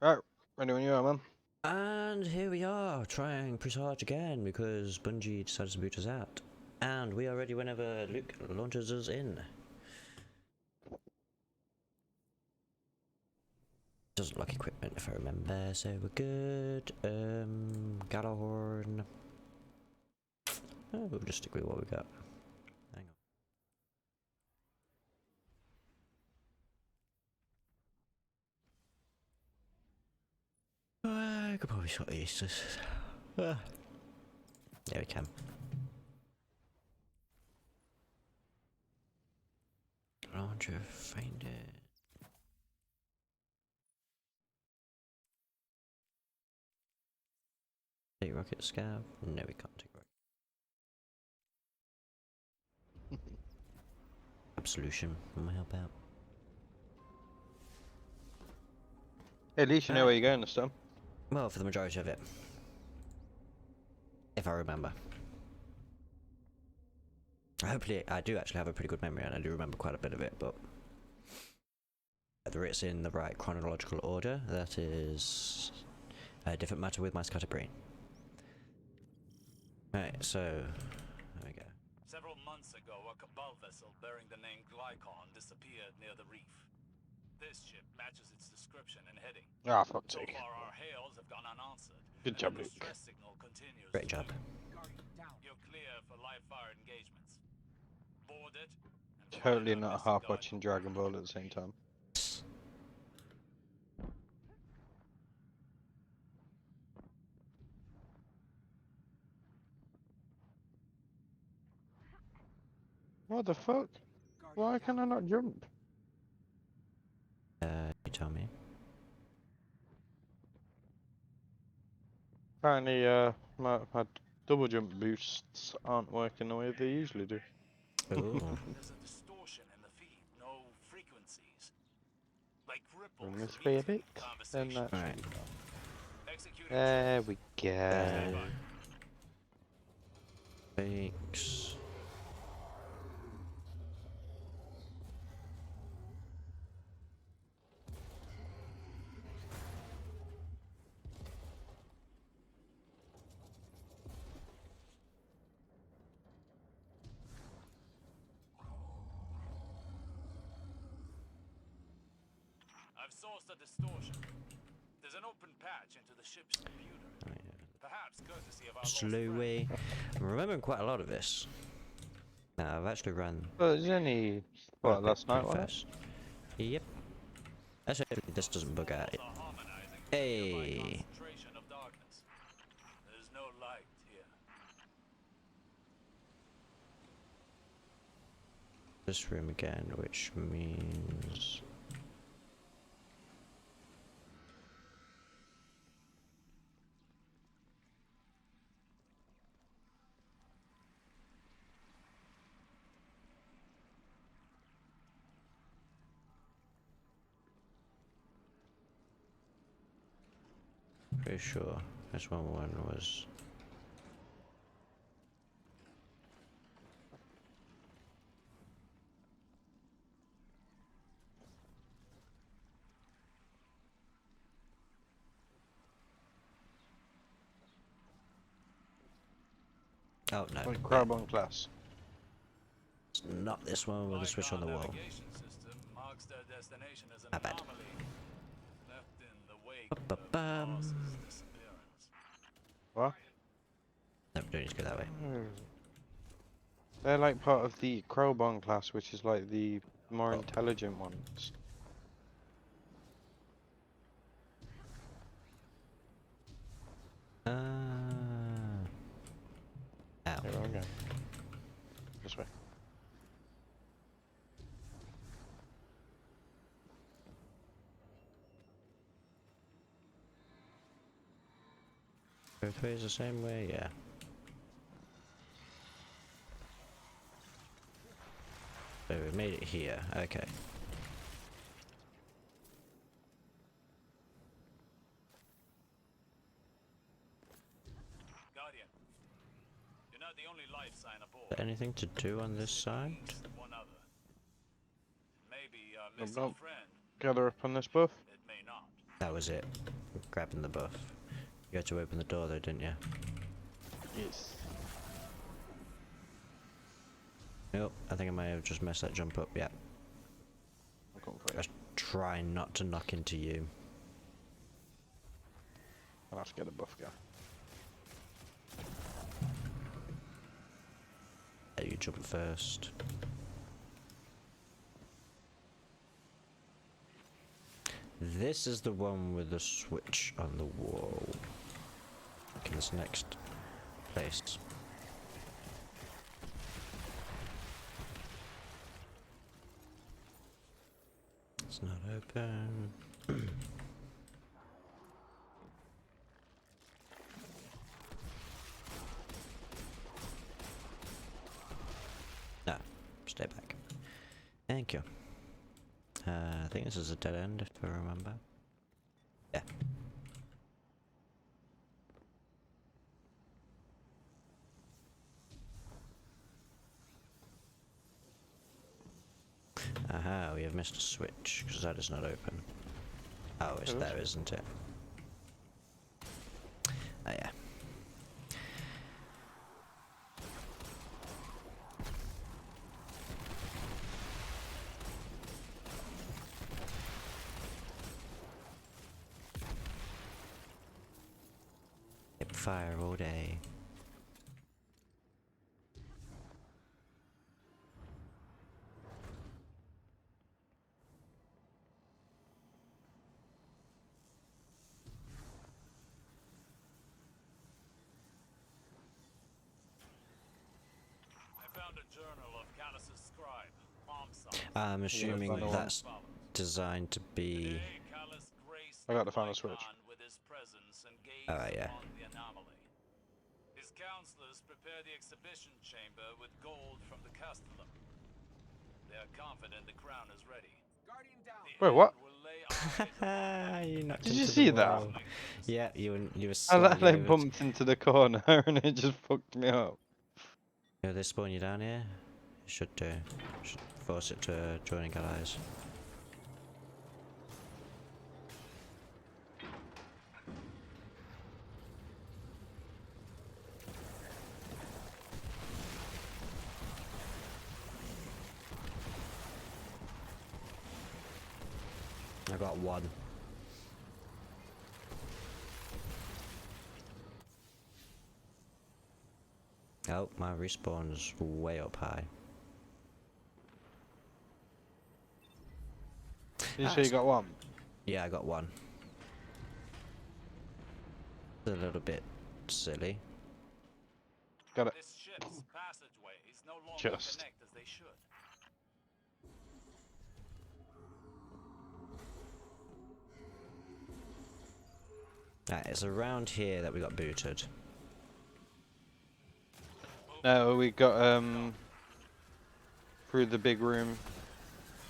Right, ready when you are, man. And here we are, trying Presage again, because Bungie decided to boot us out. And we are ready whenever Luke launches us in. Doesn't lock equipment if I remember, so we're good. Galahorn. Oh, we'll just stick with what we got. Hang on. I could probably sort of use this. Yeah, we can. Launcher, find it. Take rocket scav? No, we can't take rocket. Absolution, will help out. At least you know where you're going this time. Well, for the majority of it. If I remember. Hopefully, I do actually have a pretty good memory and I do remember quite a bit of it, but whether it's in the right chronological order, that is a different matter with my scattered brain. Right, so, there we go. Several months ago, a Cabal vessel bearing the name Glycon disappeared near the reef. This ship matches its description and heading. Ah, fuck's So sake. far, our hails have gone unanswered. Good job, The Luke. distress signal continues. Great job. You're clear for live-fire engagements. Board it. And Totally find our not missing half guide. watching Dragon Ball at the same time. What the fuck? Why can I not jump? You tell me. Apparently, my double jump boosts aren't working the way they usually do. Ooh. There's a distortion in the feed. No frequencies. Like ripples. Bring this way a bit, then that Right. should be fine. Executing There we go. Thanks. I've sourced a distortion. There's an open patch into the ship's computer. Oh, yeah. Perhaps courtesy of our Slow way. I'm remembering quite a lot of this. Now, I've actually run Well, there's only, what, last night, pretty wasn't it? fast. Yep. Let's hope this doesn't bug out. Hey. Of darkness. There's no light here. This room again, which means... Pretty sure this one was... Oh no, Like Crowbone class. it's not this one with the switch on the wall. Navigation system marks their destination as an My bad. anomaly. Left in the wake Ba-ba-bum. of Mars's disappearance. What? No, we don't need to go that way. They're like part of the Crowbone class, which is like the more intelligent ones. Ow. Here we go. This way. Both ways the same way? Yeah. So we made it here, okay. Guardian, you're not the only life sign aboard. Is there anything to do on this side? One other. Maybe our Nope, missing nope. friend. Gather up on this buff. It may not. That was it. Grabbing the buff. You had to open the door though, didn't you? Yes. Nope, I think I might have just messed that jump up, yeah. I'm coming for I you. was trying not to knock into you. I'll have to get a buff guy. Yeah, you jump first. This is the one with the switch on the wall. In this next place. It's not open. No, stay back. Thank you. I think this is a dead end, if I remember. Yeah. Aha, we have missed a switch, because that is not open. Oh, it's there, isn't it? Oh, yeah. Fire all day. I found a journal of Callus's scribe, Palmsong. I'm assuming another one. that's designed to be. Today, Callus graced I got the the final switch. Lycon with his presence and gazed Oh, yeah. upon the anomaly. His counselors prepare the exhibition chamber with gold from the Castellum. They are confident the crown is ready. The Wait, what? end will lay eyes You knocked Did you into see the that? wall. Yeah, you were I slightly like over bumped into the corner and it just fucked me up. they spawn you down here? It should do. Should force it to joining allies. I got one. Oh, my respawn's way up high. You sure you got one? Yeah, I got one. It's a little bit silly. Got it. This ship's passageways no longer Just. connect as they should. Right, it's around here that we got booted. No, we got through the big room.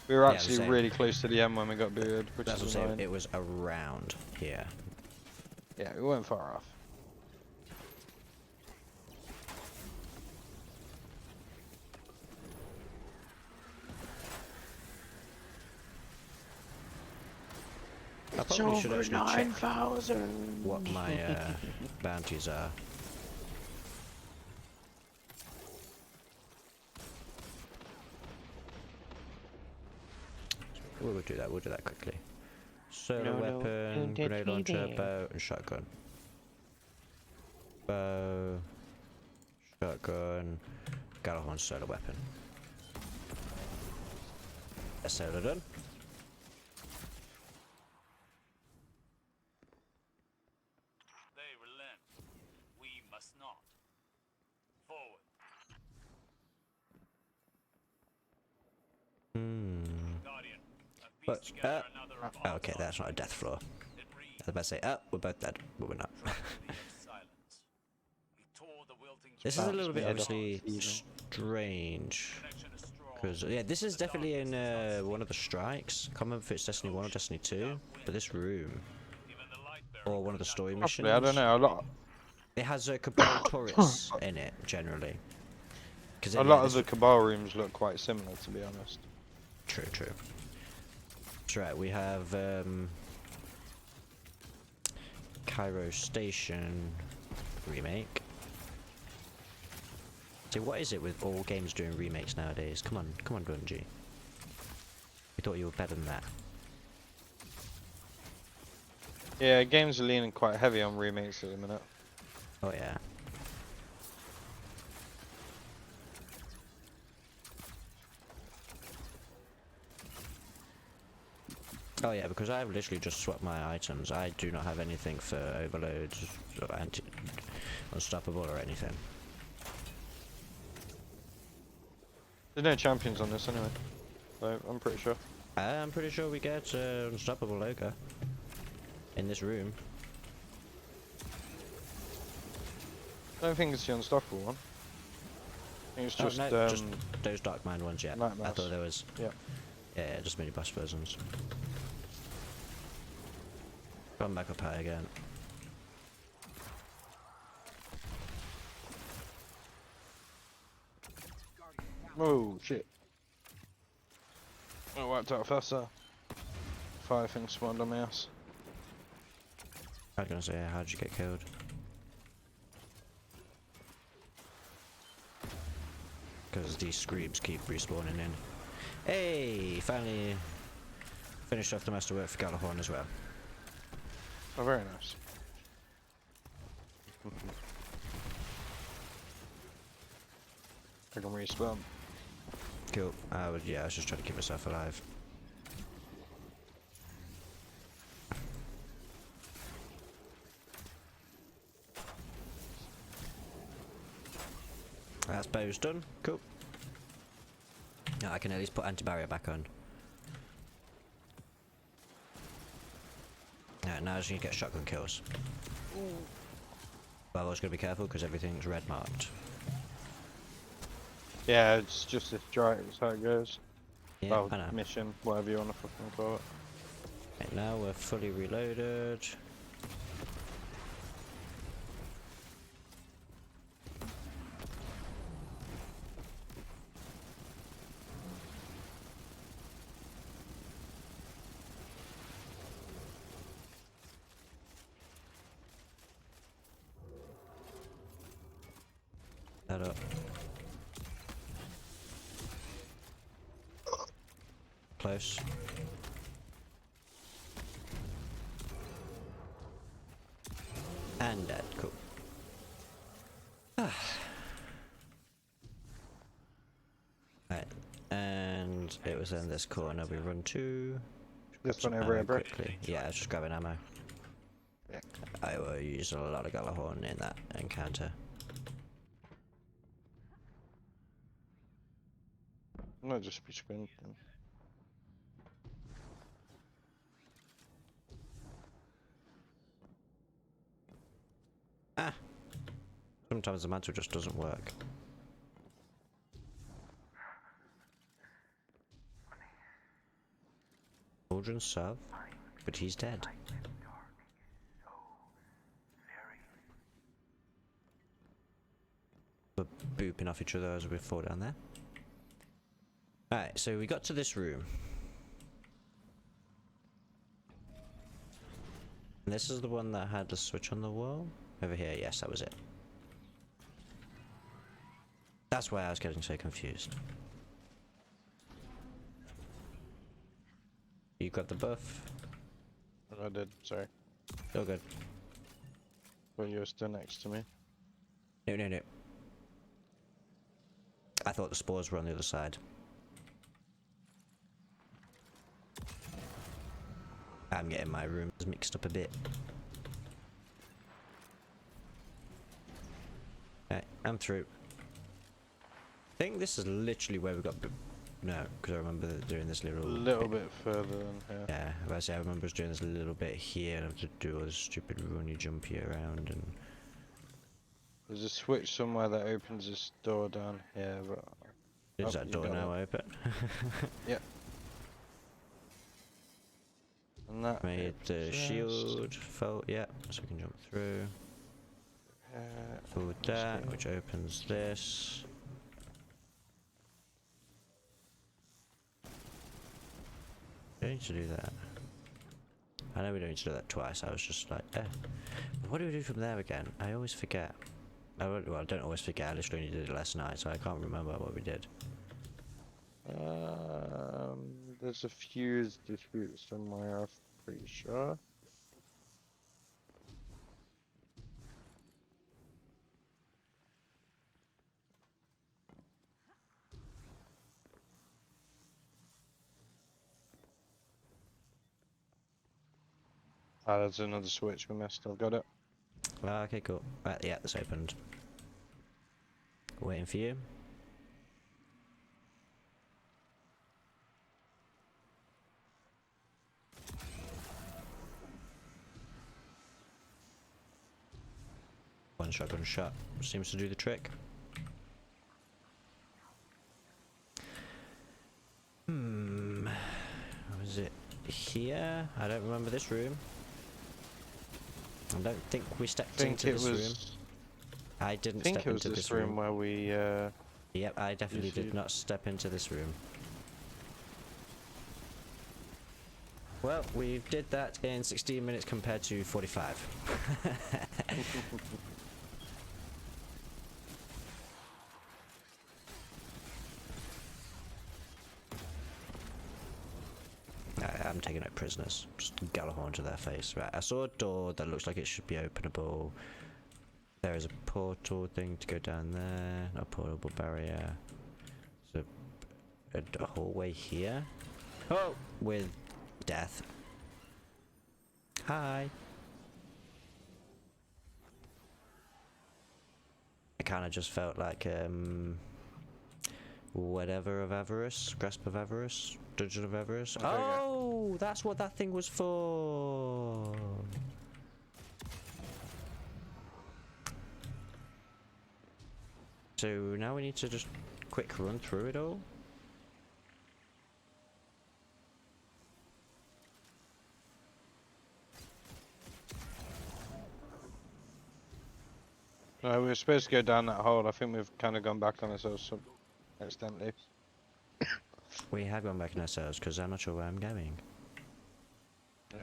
We were Yeah, the actually same. really close to the end when we got booted, which That's what I'm is saying. annoying. It was around here. Yeah, we weren't far off. I probably should actually check what my bounties are. We'll do that. We'll do that quickly. Solar No, weapon, don't touch grenade me launcher, there. bow, and shotgun. Bow, shotgun, Galahorn solar weapon. That's solar done. They relent. We must not. Forward. Guardian, I've But, pieced together another of oh, okay, Palmsong's that's not a death floor. It reads, I was about to say, oh, we're both dead, but we're not. "Tragedy of silence." He tore the wilting This is a That's little bit made obviously up. strange. connection is strong. Because, yeah, this is definitely in one of the strikes. I can't remember if it's Destiny 1 or Destiny 2, but this room, Even the light bearer or one of the story missions, Possibly, I don't know. it has Cabal turrets in it, generally. Cause A yeah, lot of this- the Cabal rooms look quite similar, to be honest. True, true. That's right, we have Cairo Station remake. So what is it with all games doing remakes nowadays? Come on, Bungie. We thought you were better than that. Yeah, games are leaning quite heavy on remakes at the minute. Oh yeah. Oh yeah, because I've literally just swapped my items. I do not have anything for overload, or unstoppable or anything. There's no champions on this anyway, so I'm pretty sure. I'm pretty sure we get unstoppable logo in this room. I don't think it's the unstoppable one. I think it's just, no, just those Dark Mind ones, yeah. Nightmares. I thought there was... Yeah. Yeah, just mini boss versions. Gone back up high again. Oh shit. I wiped out faster. Fire thing spawned on my ass. I was gonna say, how'd you get killed? Because these screams keep respawning in. Hey! Finally finished off the masterwork for Galahorn as well. Oh, very nice. I can respawn. Cool. I was just trying to keep myself alive. That's bow's done. Cool. Now I can at least put anti-barrier back on. Now I just need to get shotgun kills. But I was going to be careful because everything's red marked. Yeah, it's just this dry, it's how it goes. Yeah, Well, I know. mission, whatever you want to fucking call it. Right, now we're fully reloaded. That up. Close. And dead. Cool. Right. And it was in this corner we run to. This Grab one some over ammo here, bro. quickly. Yeah, just grabbing ammo. Yeah. I will use a lot of Galahorn in that encounter. Not just be sprinting. Ah! Sometimes the mantle just doesn't work. Aldrin Sub, but he's dead. We're booping off each other as we fall down there. Alright, so we got to this room. And this is the one that had the switch on the wall? Over here, yes, that was it. That's why I was getting so confused. You got the buff? I did, sorry. Oh good. But you were still next to me. No, no, no. I thought the spores were on the other side. I'm getting my rooms mixed up a bit. Right, I'm through. I think this is literally where we got... No, because I remember doing this A little... little bit further than here. Yeah, but I say I remember us doing this little bit here and I have to do all this stupid runny jumpy around and... There's a switch somewhere that opens this door down here, but... Is Oh, that you door got now it. open? Yep. And that Made the opens shield fault, yeah, so we can jump through. Pulled that, which opens this. I need to do that. I know we don't need to do that twice. I was just like, eh. What do we do from there again? I always forget. Well, I don't always forget. I literally only did it last night, so I can't remember what we did. There's a fuse dispute somewhere, I'm pretty sure. Ah, there's another switch we missed. I've got it. Okay, cool. Right, yeah, that's opened. Waiting for you. One shotgun shot seems to do the trick. Was it here? I don't remember this room. I don't think we stepped into this room. I didn't step into this room. Where we. Yep, I definitely did not step into this room. Well, we did that in 16 minutes compared to 45. I'm taking out prisoners. Just Gallahorn to their face. Right, I saw a door that looks like it should be openable. There is a portal thing to go down there. A portable barrier. There's a hallway here. Oh! With death. Hi! I kinda just felt like, whatever of avarice, grasp of avarice, dungeon of avarice. Okay, Oh, that's what that thing was for. So now we need to just quick run through it all. No, we were supposed to go down that hole. I think we've kind of gone back on ourselves accidentally. We have gone back in ourselves because I'm not sure where I'm going. Yeah.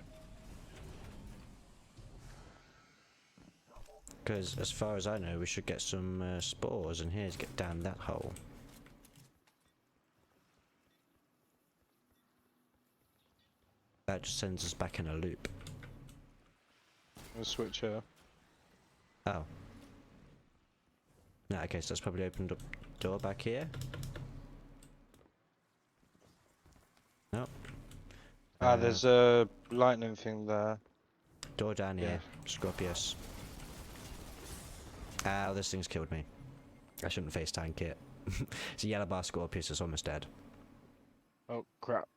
Because as far as I know, we should get some spores in here to get down that hole. That just sends us back in a loop. We'll switch here. Oh. No, okay, so that's probably opened up door back here. Nope. There's a lightning thing there. Door down Yeah. here. Scorpius. Oh, this thing's killed me. I shouldn't face tank it. It's a yellow bar Scorpius, it's almost dead. Oh crap!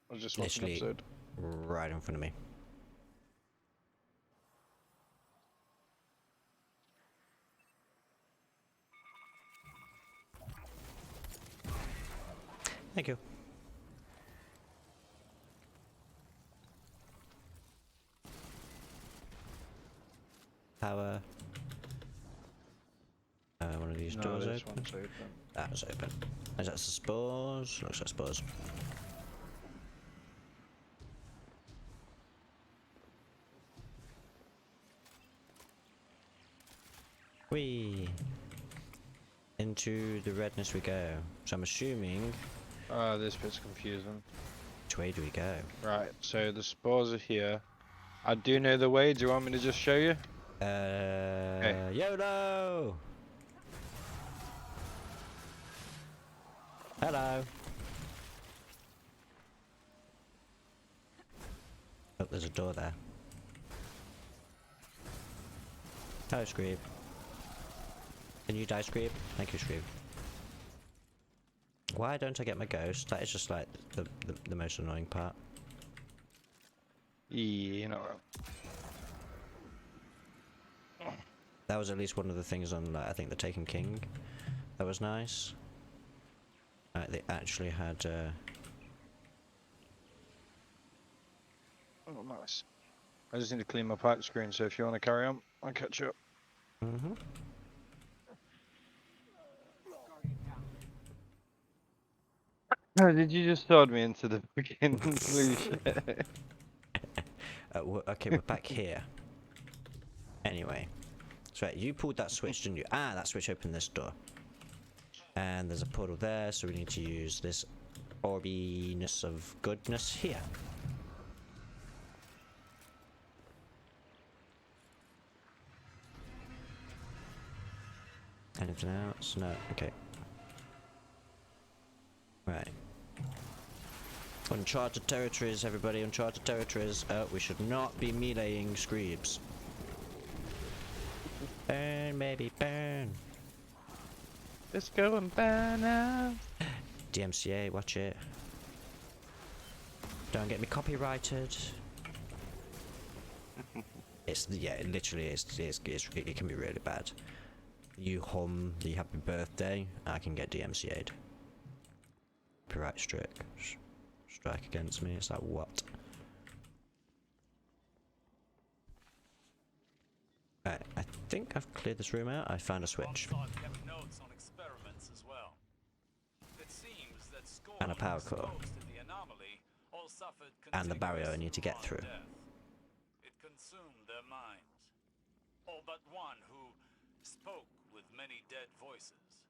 I was just watching an Literally episode. right in front of me. Thank you. Power. One of these doors this open. one's open. That was open. Is that the spores? Looks like spores. Whee! Into the redness we go. So I'm assuming... This bit's confusing. Which way do we go? Right, so the spores are here. I do know the way. Do you want me to just show you? YOLO! Hello! Oh, there's a door there. Hello, Screeb. Can you die, Screeb? Thank you, Screeb. Why don't I get my ghost? That is just like the most annoying part. Yeah, you know what? That was at least one of the things on, I think, the Taken King. That was nice. They actually had. Oh, nice. I just need to clean my pipe screen, so if you want to carry on, I'll catch you up. Mm-hmm. Oh, did you just sword me into the fucking blue shit? Okay, we're back here. Anyway. So you pulled that switch, didn't you? Ah, that switch opened this door. And there's a portal there, so we need to use this orbiness of goodness here. Anything else? No. Okay. Right. Uncharted territories, everybody. Uncharted territories. We should not be meleeing screebs. Burn, baby, burn. Let's go and burn out. DMCA, watch it. Don't get me copyrighted. It's, yeah, it literally is. It can be really bad. You hum the happy birthday, I can get DMCA'd. Copyright strike against me. It's like, what? Right, I think I've cleared this room out. I found a switch. Alongside kept notes on experiments as well. It seems that scores And a power core. exposed to the anomaly all suffered And the barrier I continuous need to get through. death. It consumed their minds. All but one who spoke with many dead voices.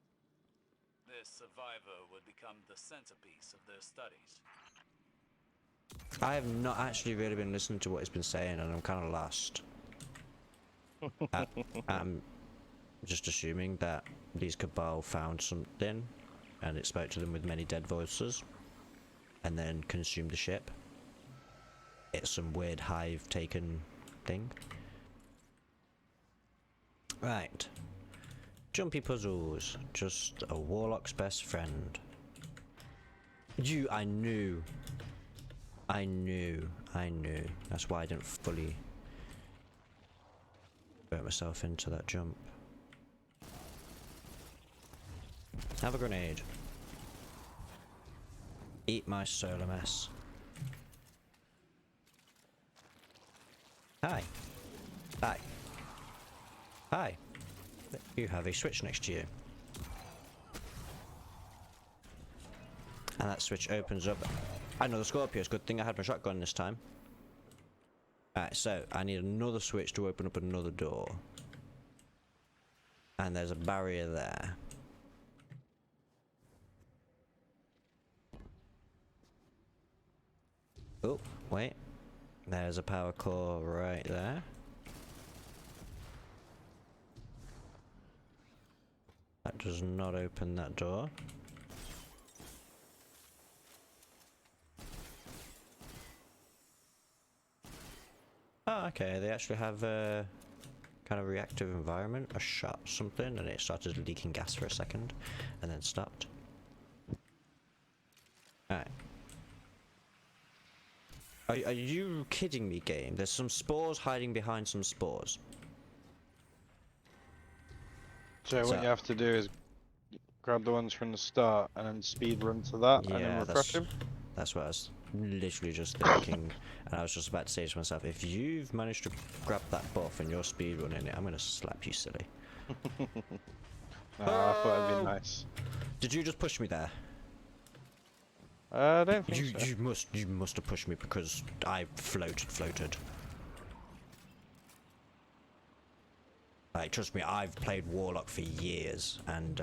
This survivor would become the centerpiece of their studies. I have not actually really been listening to what he's been saying, and I'm kind of lost. I'm just assuming that these Cabal found something, and it spoke to them with many dead voices, and then consumed the ship. It's some weird hive-taken thing. Right. Jumpy puzzles. Just a warlock's best friend. I knew. That's why I didn't fully put myself into that jump. Have a grenade. Eat my solar mass. Hi. Hi. Hi. You have a switch next to you. And that switch opens up another Scorpius. Good thing I had my shotgun this time. Alright, so I need another switch to open up another door. And there's a barrier there. Oh, wait. There's a power core right there. That does not open that door. Oh, okay, they actually have a kind of reactive environment. I shot something and it started leaking gas for a second and then stopped. Alright. Are you kidding me, game? There's some spores hiding behind some spores. So what you have to do is grab the ones from the start and then speed run to that and then refresh them. That's what I was literally just thinking. And I was just about to say to myself, if you've managed to grab that buff and you're speed running it, I'm gonna slap you silly. No, I thought it'd be nice. Did you just push me there? I don't think so. You must have pushed me because I floated. Like, trust me, I've played Warlock for years, and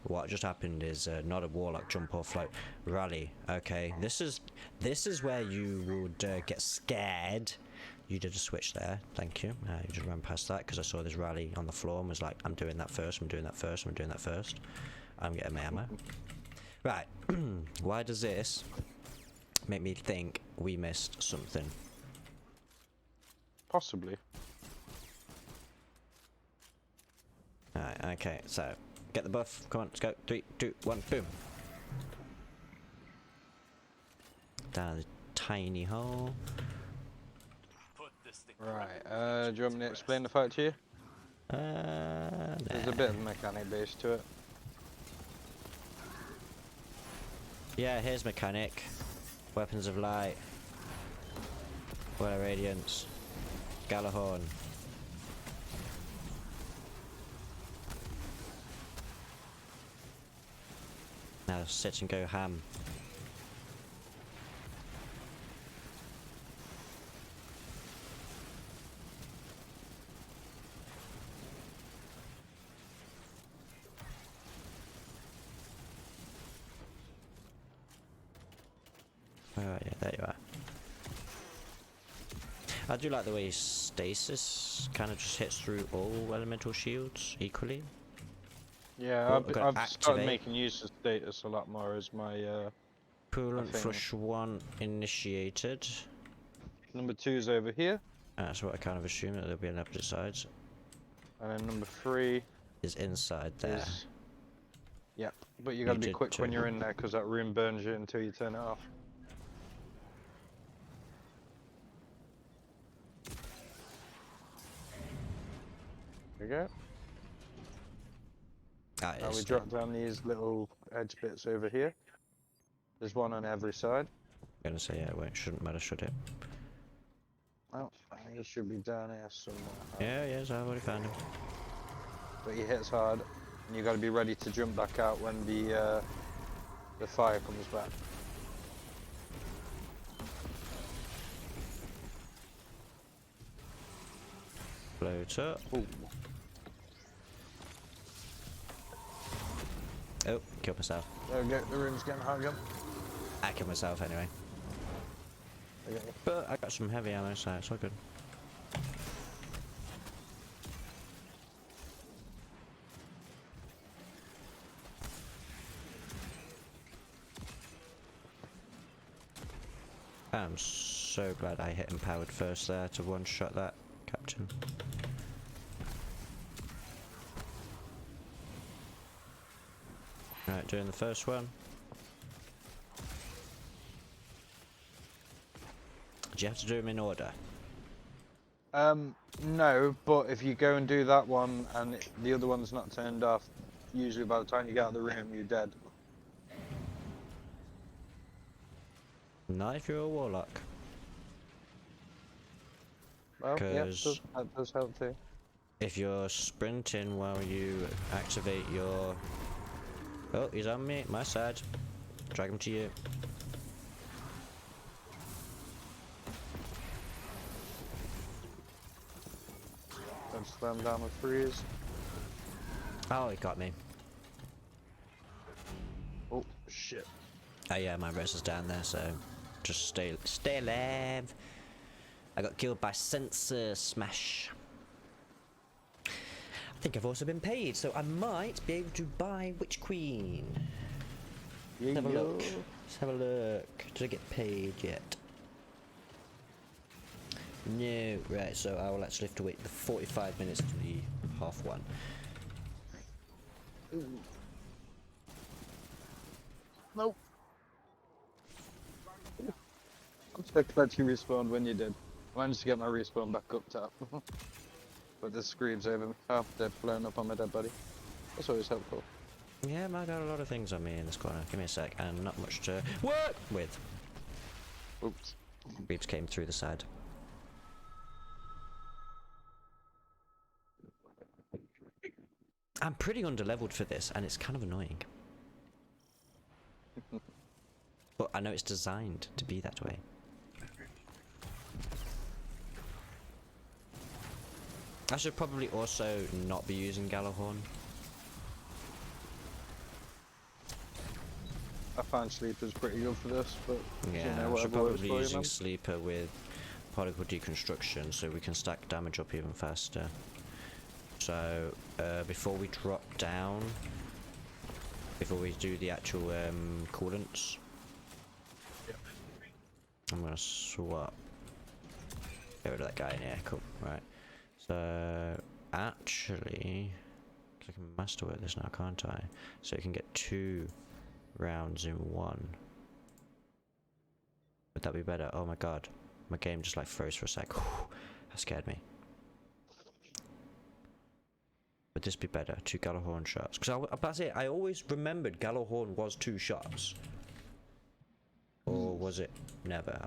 what just happened is not a Warlock jump or float. Rally. Okay, this is where you would get scared. You did a switch there, thank you. You just ran past that because I saw this rally on the floor and was like, I'm doing that first, I'm doing that first, I'm doing that first. I'm getting my ammo. Right, why does this make me think we missed something? Possibly. Alright, okay, so get the buff. Come on, let's go. 3, 2, 1, boom. Down the tiny hole. Right, do you want me to explain the fight to you? There's a bit of mechanic base to it. Yeah, here's mechanic. Weapons of light. Well radiance. Galahorn. Now sit and go ham. Oh yeah, there you are. I do like the way stasis kind of just hits through all elemental shields equally. Yeah, Oh, I've got I've started activate. making use of status a lot more as my Coolant thing. flush 1 initiated. Number 2 is over here, That's what I kind of assumed, that there'll be on opposite sides. and then number 3 Is inside there. is... Yep, but you gotta be did quick when too. you're in there, because that room burns you until you turn it off. There you go. Ah, Now we it's drop down these little edge bits over here. There's one on every side. I'm gonna say yeah, it shouldn't matter, should it? Oh, I think it should be down here somewhere. Yeah, yes, I've already found him. But he hits hard, and you got to be ready to jump back out when the fire comes back. Float up. Ooh. Oh, killed myself. There we go. The room's getting hot again. I killed myself anyway. Okay. But I got some heavy ammo, so it's all good. I'm so glad I hit empowered first there to one-shot that captain. Right, doing the first one. Do you have to do them in order? No, but if you go and do that one and the other one's not turned off, usually by the time you get out of the room, you're dead. Not if you're a warlock. Well, yeah, 'Cause that does help too. if you're sprinting while you activate your... Oh, he's on me, my side. Drag him to you. Don't slam down with freeze. Oh, he got me. Oh, shit. Oh yeah, my res is down there, so just stay alive. I got killed by sensor smash. I think I've also been paid, so I might be able to buy Witch Queen. Yeah, Let's have a look. Let's have a look. Did I get paid yet? No. Right, so I will actually have to wait the 45 minutes to the half-1. Nope. I'm so glad you respawned when you did. I managed to get my respawn back up top. But the screams over me. Oh, they're blown up on my dead body. That's always helpful. Yeah, I got a lot of things on me in this corner. Give me a sec, and not much to work with. Oops. Creeps came through the side. I'm pretty underleveled for this, and it's kind of annoying. But I know it's designed to be that way. I should probably also not be using Galahorn. I find Sleeper's pretty good for this, but Yeah, you know, I should whatever probably works be for you, using man. Sleeper with particle deconstruction so we can stack damage up even faster. So, before we drop down, before we do the actual coolants, Yep. I'm gonna swap. Get rid of that guy in here, cool, right. So, actually, I can masterwork this now, can't I? So you can get 2 rounds in 1. Would that be better? Oh my god, my game just like froze for a sec. That scared me. Would this be better? 2 Galahorn shots? Because that's it. I always remembered Galahorn was 2 shots. Or was it never?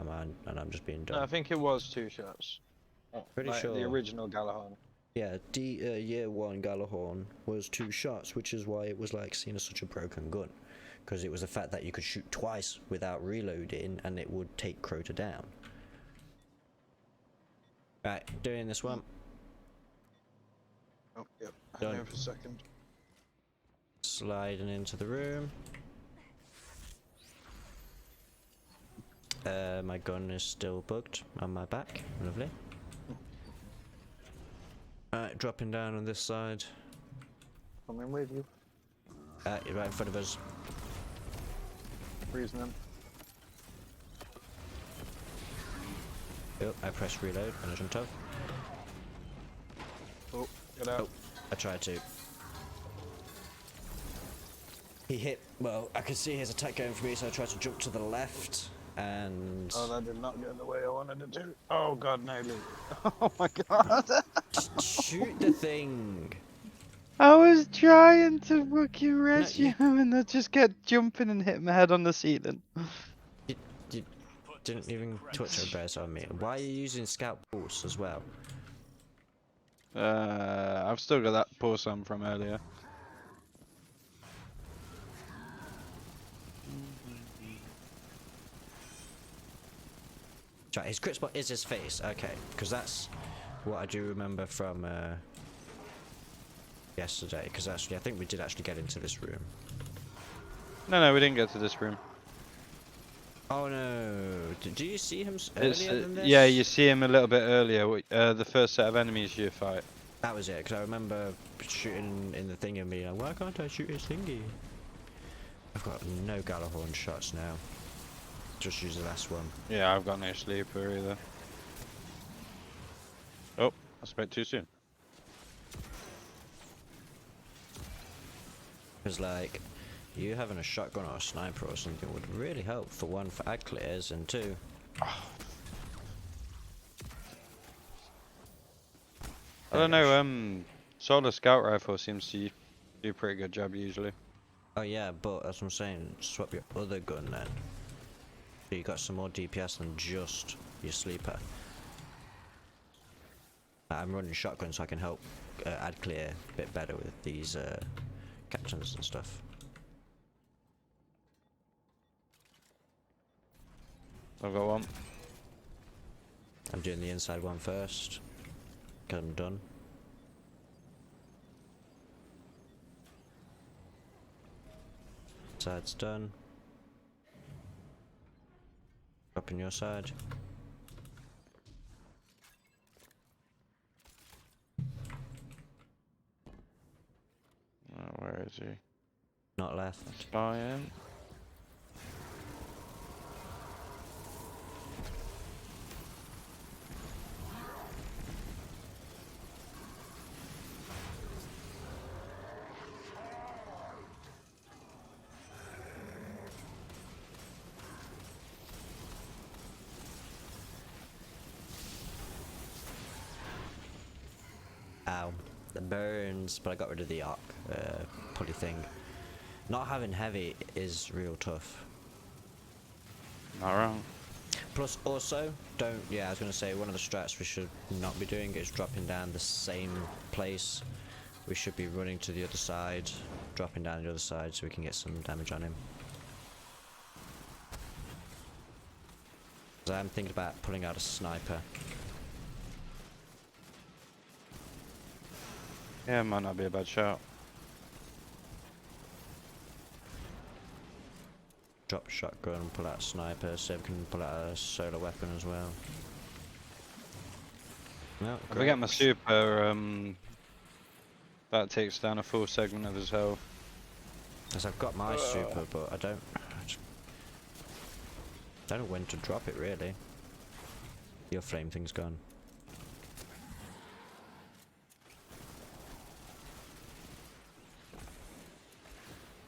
And I'm just being dumb. No, I think it was 2 shots. Pretty like sure. The original Galahorn. Yeah, year 1 Galahorn was 2 shots, which is why it was like seen as such a broken gun. Because it was the fact that you could shoot twice without reloading and it would take Crota down. Right, doing this one. Oh, yep. Done. Hang on for a second. Sliding into the room. My gun is still bugged on my back. Lovely. Alright, dropping down on this side. Coming with you. You're right in front of us. Freezing them. Oh, I pressed reload and I jumped off. Oh, get out. Oh, I tried to. He hit, well, I could see his attack going for me, so I tried to jump to the left, and... Oh, that did not get the way I wanted it to. Oh god, no, Luke. Oh my god. Shoot the thing! I was trying to fucking No, rescue him and I just kept jumping and hitting my head on the ceiling. You didn't even touch a bears on me. Why are you using scout pulse as well? I've still got that pulse on from earlier. Right, his crit spot is his face, okay, because that's what I do remember from yesterday, because actually I think we did actually get into this room. No, we didn't get to this room. Oh no, do you see him earlier than this? Yeah, you see him a little bit earlier, the first set of enemies you fight. That was it, because I remember shooting in the thing and being like, why can't I shoot his thingy? I've got no Galahorn shots now. Just use the last one. Yeah, I've got no sleeper either. Oh, I spoke too soon. Because like, you having a shotgun or a sniper or something would really help, for one, for ad clears, and two... Oh. I don't know, Solar Scout Rifle seems to do a pretty good job usually. Oh yeah, but as I'm saying, swap your other gun then. So you got some more DPS than just your sleeper. I'm running shotgun so I can help ad clear a bit better with these captains and stuff. I've got one. I'm doing the inside one first, because I'm done. Side's done. Dropping your side. Where is he? Not left. Flying. Ow. The burns, but I got rid of the arc pulley thing. Not having heavy is real tough. Not wrong. Plus also, I was going to say, one of the strats we should not be doing is dropping down the same place. We should be running to the other side, dropping down the other side so we can get some damage on him. So I'm thinking about pulling out a sniper. Yeah, it might not be a bad shot. Drop shotgun, pull out a sniper, so we can pull out a solar weapon as well. No, If I get my super, that takes down a full segment of his health. Because I've got my super, but I don't know when to drop it really. Your flame thing's gone.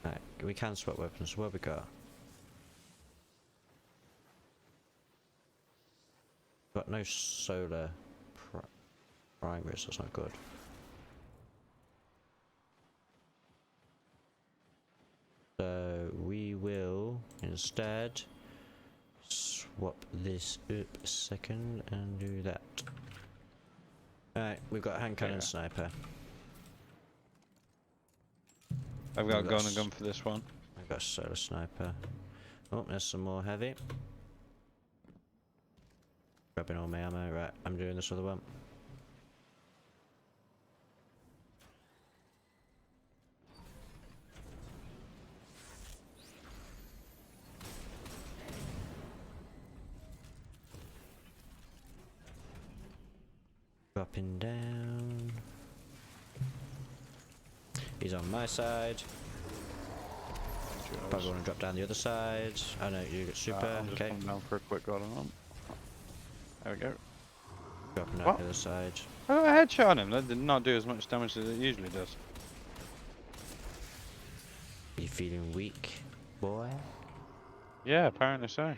Right, we can swap weapons. What have we got? Got no solar primaries, that's not good. So we will instead swap this up a second and do that. Alright, we've got a hand cannon sniper. I've got a gun and gun for this one. I've got a solar sniper. Oh, there's some more heavy. Grabbing all my ammo, right, I'm doing this other one. dropping down. He's on my side. Probably want to drop down the other side. Oh no, you got super. I'm just Okay, coming down for a quick run on. There we go. dropping down What? the other side. I got a headshot on him. That did not do as much damage as it usually does. You feeling weak, boy? Yeah, apparently so.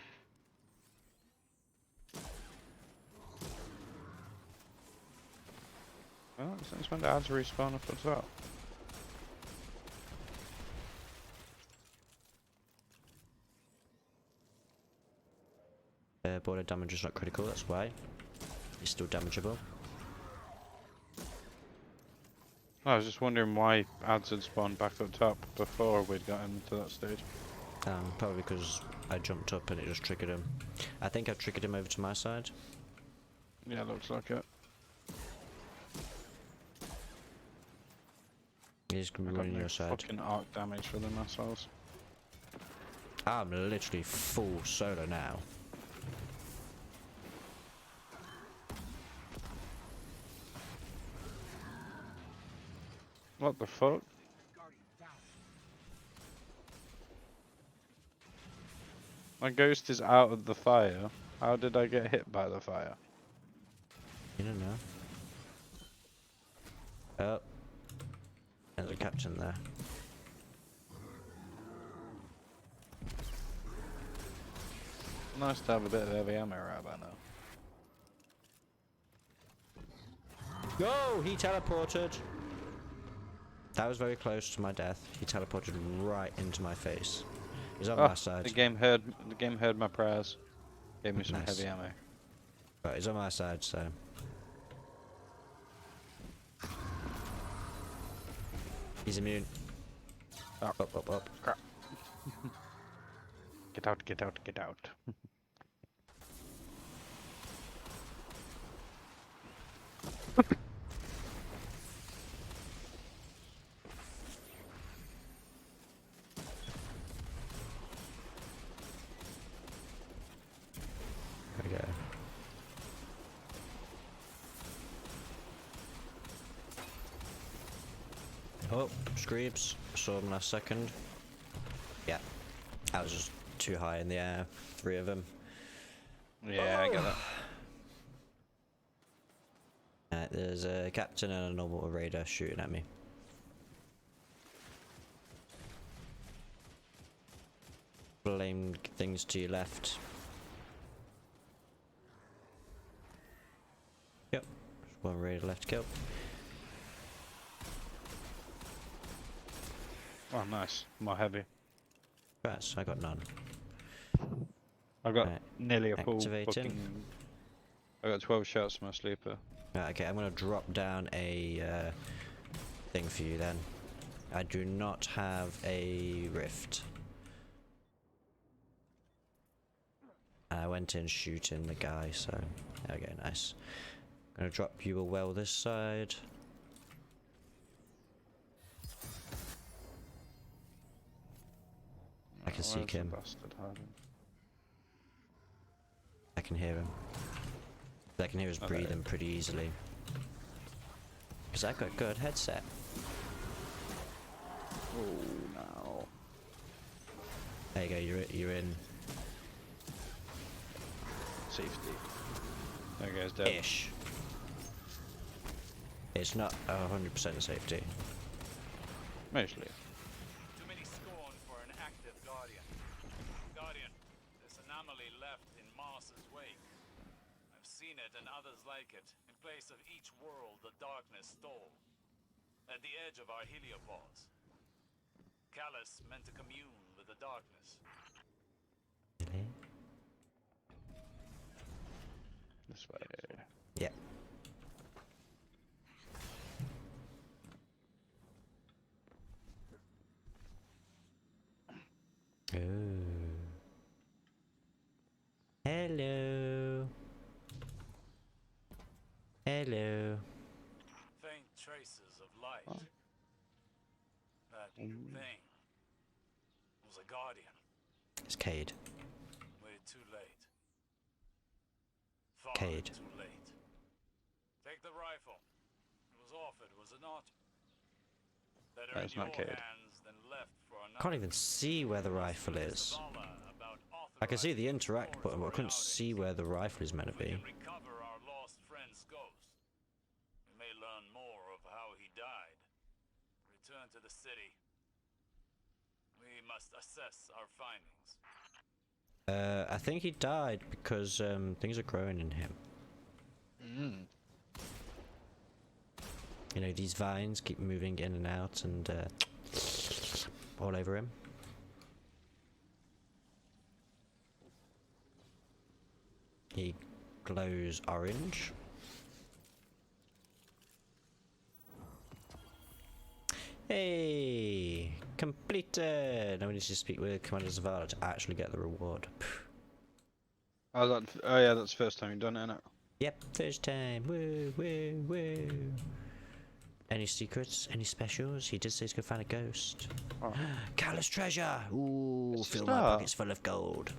Well, since when the ads respawn up as well? Border damage is not critical, that's why. It's still damageable. I was just wondering why ads had spawned back up top before we'd gotten to that stage. Probably because I jumped up and it just triggered him. I think I've triggered him over to my side. Yeah, looks like it. He's I got running no your side. fucking arc damage for them assholes. I'm literally full solo now. What the fuck? My ghost is out of the fire. How did I get hit by the fire? You don't know. Oh. There's a captain there. Nice to have a bit of heavy ammo right about now. No! He teleported! That was very close to my death. He teleported right into my face. He's on my side. The game heard my prayers. Gave me some Nice. heavy ammo. Right, he's on my side, so... He's immune. Up. Up. Crap. Get out, get out, get out. There we go. Oh, Screeps. Saw him last second. Yeah. That was just too high in the air. 3 of them. Yeah, I get that. There's a captain and a normal raider shooting at me. Flame things to your left. Yep. One raider left to kill. Oh, nice. More heavy. Rats, I got none. I got Right, nearly a full activating. fucking... I got 12 shots from my sleeper. Right, okay, I'm gonna drop down a thing for you then. I do not have a rift. I went in shooting the guy, so there we go, nice. Gonna drop you a well this side. I can seek him. Bastard hiding? I can hear him. I can hear us breathing pretty easily. Because I've got a good headset. Oh no. There you go, you're in Safety. There goes dead. ish. It's not 100% safety. Mostly. Too many scorn for an active Guardian. Guardian, this anomaly left in Mars's wake. I've seen it and others like it. In place of each world the darkness stole. At the edge of our heliopause. Callus meant to commune with the darkness. Really? This way. Yeah. Oh. Hello. Hello. Faint traces of light. Oh. That thing was a Guardian. It's Cade. Way too late. Far Cade. too late. Take the rifle. rifle. It was offered, was it not? Better That in is not your catered. hands than left for another. Can't even see where the rifle is. I can see the interact button, but I couldn't see where the rifle is meant to We be. can recover our lost friend's ghost. We may learn more of how he died. Return to the city. We must assess our findings. I think he died because things are growing in him. You know, these vines keep moving in and out and all over him. He glows orange. Hey! Completed! Now we need to speak with Commander Zavala to actually get the reward. Oh, yeah, that's the first time you've done it, innit? Yep, first time. Woo, woo, woo. Any secrets? Any specials? He did say he's gonna find a ghost. Oh. Callous treasure! Ooh, It's a fill my star. pockets full of gold.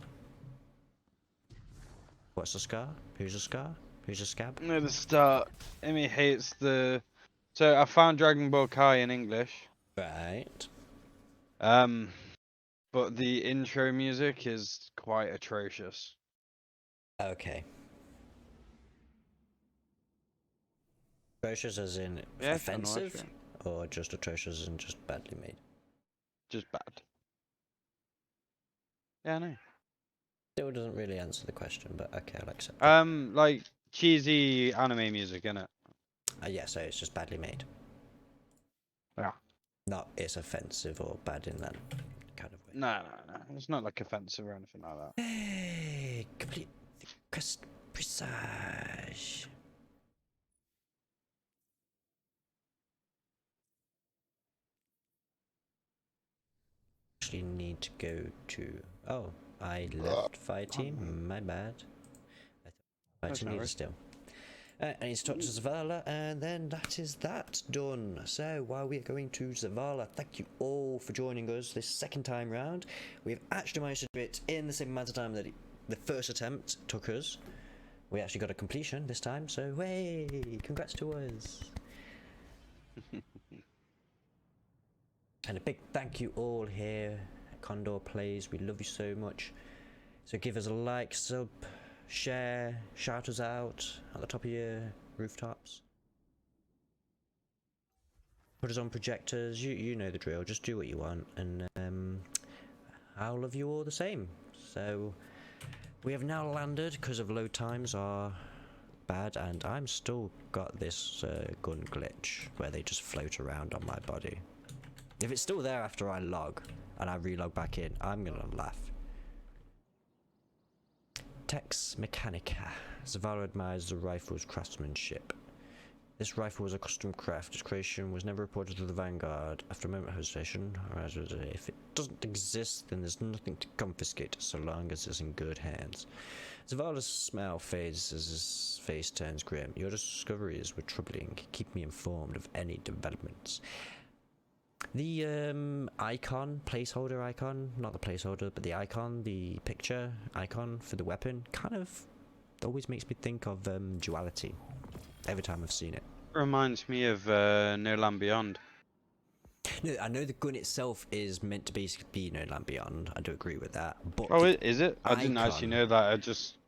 What's the scar? Who's the scar? Who's the scab? No, the start. Emmy hates the. So I found Dragon Ball Kai in English. Right. But the intro music is quite atrocious. Okay. Atrocious as in Yeah, if you wanna watch offensive? it. Or just atrocious and just badly made? Just bad. Yeah, I know. Still doesn't really answer the question, but okay, I'll accept it. Like cheesy anime music, innit? Yeah, so it's just badly made. Yeah. Not it's offensive or bad in that kind of way. No. It's not like offensive or anything like that. Hey, complete the quest Presage. Actually need to go to. Oh, I left fire team. My bad. I thought fire That's team no needed worries. still. I need to talk to Zavala, and then that is that done. So while we are going to Zavala, thank you all for joining us this second time round. We've actually managed to do it in the same amount of time that the first attempt took us. We actually got a completion this time, so hey, congrats to us. And a big thank you all here at Condor Plays. We love you so much. So give us a like, sub, share, shout us out at the top of your rooftops. Put us on projectors. You know the drill. Just do what you want, and I'll love you all the same. So we have now landed because of load times are bad, and I'm still got this gun glitch where they just float around on my body. If it's still there after I log and I relog back in, I'm gonna laugh. Tex Mechanica. Zavala admires the rifle's craftsmanship. This rifle was a custom craft. Its creation was never reported to the Vanguard. After a moment of hesitation, if it doesn't exist, then there's nothing to confiscate so long as it's in good hands. Zavala's smile fades as his face turns grim. Your discoveries were troubling. Keep me informed of any developments. The icon, placeholder icon, not the placeholder, but the icon, the picture icon for the weapon, kind of always makes me think of Duality every time I've seen it. Reminds me of No Land Beyond. No, I know the gun itself is meant to be No Land Beyond. I do agree with that. But Oh, is it? I didn't actually icon- know that.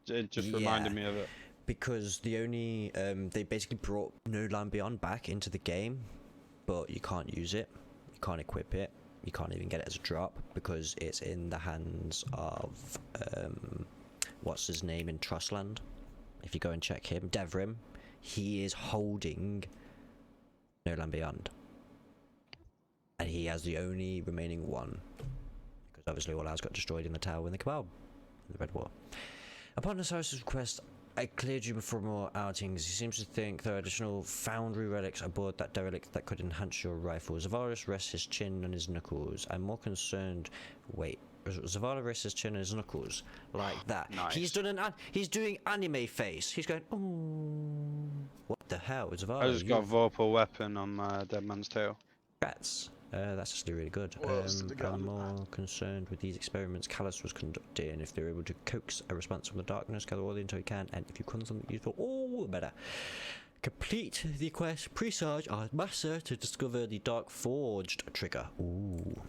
It just reminded Yeah. me of it. because the only they basically brought No Land Beyond back into the game, but you can't use it, you can't equip it, you can't even get it as a drop because it's in the hands of what's his name in Trustland. If you go and check him, Devrim, he is holding No Land Beyond, and he has the only remaining one because obviously all ours got destroyed in the tower in the Cabal, in the Red War. Upon Osiris' request, I cleared you before more outings. He seems to think there are additional foundry relics aboard that derelict that could enhance your rifles. Zavala rests his chin on his knuckles. I'm more concerned. Wait, Zavala rests his chin on his knuckles like that. Nice. He's doing anime face. He's going, oh, what the hell, Zavala? I just got a Vorpal weapon on my dead man's tail. Rats. That's actually really good. What's the gun? I'm more concerned with these experiments Callus was conducting. If they're able to coax a response from the darkness, gather all the intel you can, and if you can something useful, all the better. Complete the quest Presage our master to discover the Dark Forged trigger. Ooh.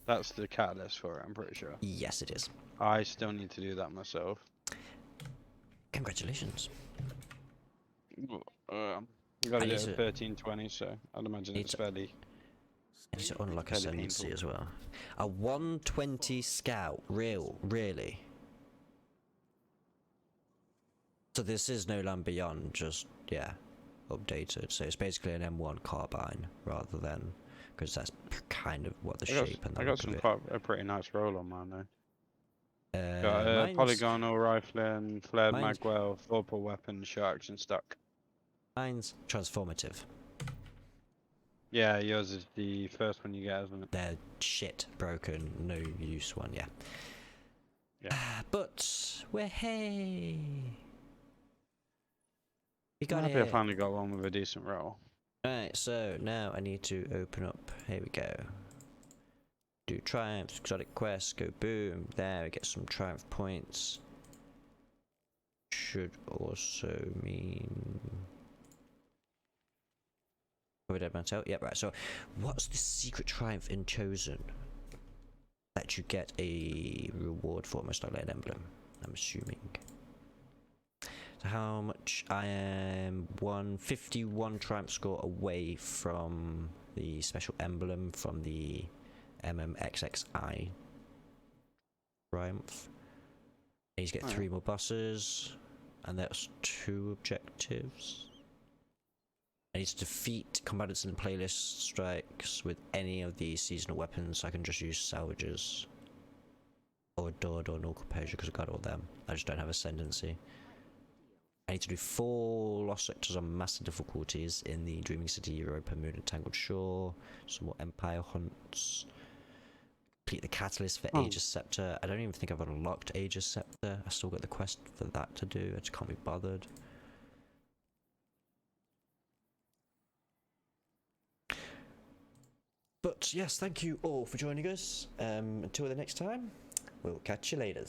That's the catalyst for it, I'm pretty sure. Yes, it is. I still need to do that myself. Congratulations. You gotta I do need it to- at 13:20, so I'd imagine need it's to- fairly. I need to unlock Fairly Ascendancy painful. as well. A 120 scout. Really? So this is No Land Beyond, just, yeah, updated. So it's basically an M1 carbine rather than, because that's kind of what the shape and the I look got some of it. quite a pretty nice roll on mine though. Got a Mine's, polygonal rifling, flared mine's- magwell, 4-pull weapon, short action stock. mine's transformative. Yeah, yours is the first one you get, isn't it? They're shit, broken, no use one, yeah. Yeah. But we're hey. We I'm got happy I it. finally got one with a decent roll. Right, so now I need to open up. Here we go. Do triumphs, exotic quests, go boom. There, we get some triumph points. Should also mean. Covered Dead Man's Tale. Yep, right. So, what's the secret triumph in Chosen that you get a reward for, most likely an emblem? I'm assuming. So how much? I am 151 triumph score away from the special emblem from the MMXXI triumph. I need to get 3 more bosses, and that's 2 objectives. I need to defeat combatants in playlist strikes with any of these seasonal weapons. So I can just use salvages or Adored or Null Composure because I got all them. I just don't have Ascendancy. I need to do 4 lost sectors on massive difficulties in the Dreaming City, Europa, Moon and Tangled Shore. Some more Empire hunts. Complete the catalyst for Aegis Scepter. I don't even think I've unlocked Aegis Scepter. I still got the quest for that to do. I just can't be bothered. But yes, thank you all for joining us. Until the next time, we'll catch you later.